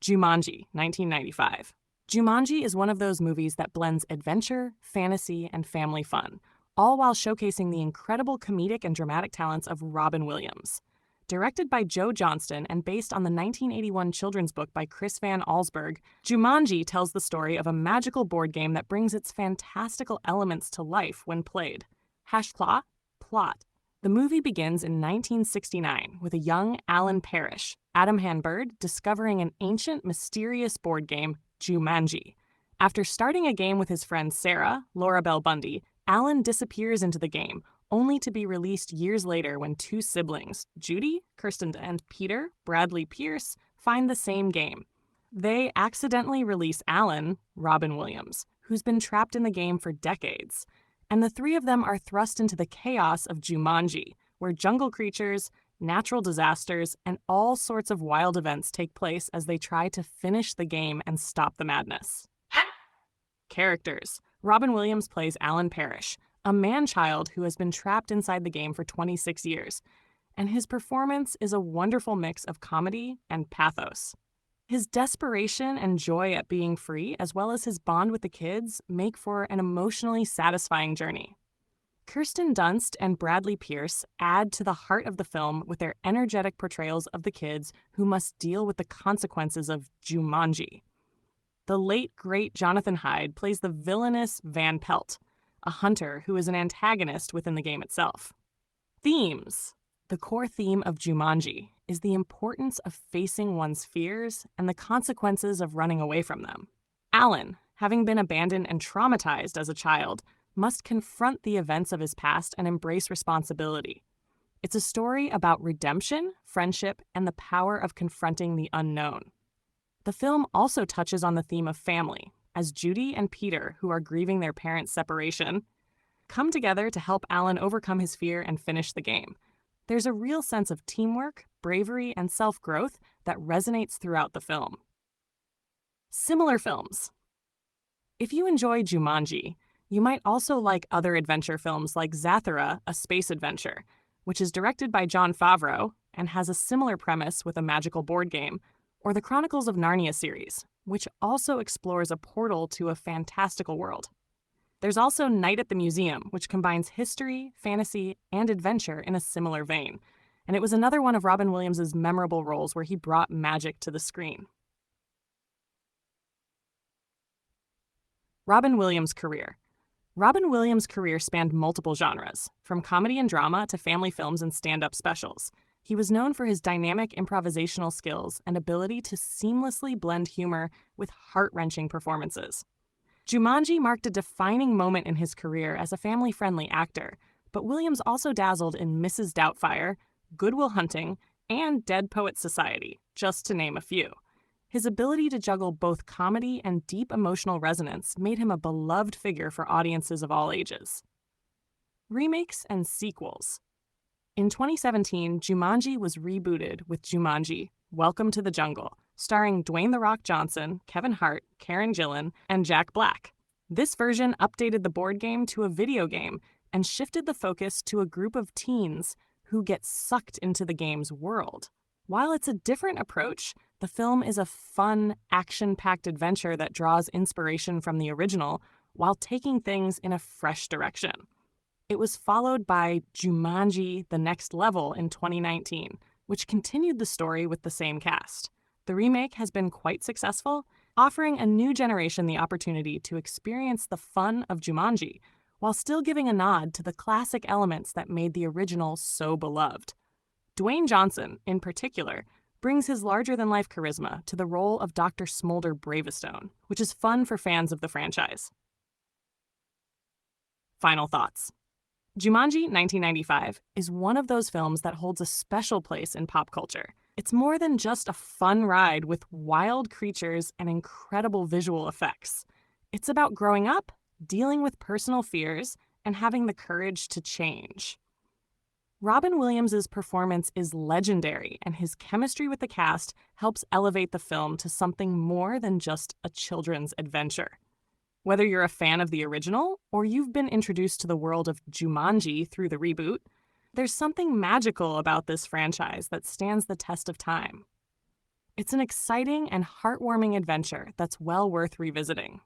Jumanji, 1995. Jumanji is one of those movies that blends adventure, fantasy, and family fun, all while showcasing the incredible comedic and dramatic talents of Robin Williams. Directed by Joe Johnston and based on the 1981 children's book by Chris Van Allsburg, Jumanji tells the story of a magical board game that brings its fantastical elements to life when played. Plot. The movie begins in 1969 with a young Alan Parrish, Adam Hanbird, discovering an ancient, mysterious board game, Jumanji. After starting a game with his friend Sarah, Laura Bell Bundy, Alan disappears into the game, only to be released years later when two siblings, Judy, Kirsten, and Peter, Bradley Pierce, find the same game. They accidentally release Alan, Robin Williams, who's been trapped in the game for decades, and the three of them are thrust into the chaos of Jumanji, where jungle creatures, natural disasters, and all sorts of wild events take place as they try to finish the game and stop the madness. Characters. Robin Williams plays Alan Parrish, a man-child who has been trapped inside the game for 26 years, and his performance is a wonderful mix of comedy and pathos. His desperation and joy at being free, as well as his bond with the kids, make for an emotionally satisfying journey. Kirsten Dunst and Bradley Pierce add to the heart of the film with their energetic portrayals of the kids who must deal with the consequences of Jumanji. The late, great Jonathan Hyde plays the villainous Van Pelt, a hunter who is an antagonist within the game itself. Themes. The core theme of Jumanji is the importance of facing one's fears and the consequences of running away from them. Alan, having been abandoned and traumatized as a child, must confront the events of his past and embrace responsibility. It's a story about redemption, friendship, and the power of confronting the unknown. The film also touches on the theme of family, as Judy and Peter, who are grieving their parents' separation, come together to help Alan overcome his fear and finish the game. There's a real sense of teamwork, bravery, and self-growth that resonates throughout the film. Similar films. If you enjoy Jumanji, you might also like other adventure films like Zathura, A Space Adventure, which is directed by Jon Favreau and has a similar premise with a magical board game, or the Chronicles of Narnia series, which also explores a portal to a fantastical world. There's also Night at the Museum, which combines history, fantasy, and adventure in a similar vein, and it was another one of Robin Williams' memorable roles where he brought magic to the screen. Robin Williams' career. Robin Williams' career spanned multiple genres, from comedy and drama to family films and stand-up specials. He was known for his dynamic improvisational skills and ability to seamlessly blend humor with heart-wrenching performances. Jumanji marked a defining moment in his career as a family-friendly actor, but Williams also dazzled in Mrs. Doubtfire, Good Will Hunting, and Dead Poets Society, just to name a few. His ability to juggle both comedy and deep emotional resonance made him a beloved figure for audiences of all ages. Remakes and sequels. In 2017, Jumanji was rebooted with Jumanji: Welcome to the Jungle, starring Dwayne "The Rock" Johnson, Kevin Hart, Karen Gillan, and Jack Black. This version updated the board game to a video game and shifted the focus to a group of teens who get sucked into the game's world. While it's a different approach, the film is a fun, action-packed adventure that draws inspiration from the original while taking things in a fresh direction. It was followed by Jumanji: The Next Level in 2019, which continued the story with the same cast. The remake has been quite successful, offering a new generation the opportunity to experience the fun of Jumanji, while still giving a nod to the classic elements that made the original so beloved. Dwayne Johnson, in particular, brings his larger-than-life charisma to the role of Dr. Smolder Bravestone, which is fun for fans of the franchise. Final thoughts. Jumanji 1995 is one of those films that holds a special place in pop culture. It's more than just a fun ride with wild creatures and incredible visual effects. It's about growing up, dealing with personal fears, and having the courage to change. Robin Williams' performance is legendary, and his chemistry with the cast helps elevate the film to something more than just a children's adventure. Whether you're a fan of the original or you've been introduced to the world of Jumanji through the reboot, there's something magical about this franchise that stands the test of time. It's an exciting and heartwarming adventure that's well worth revisiting.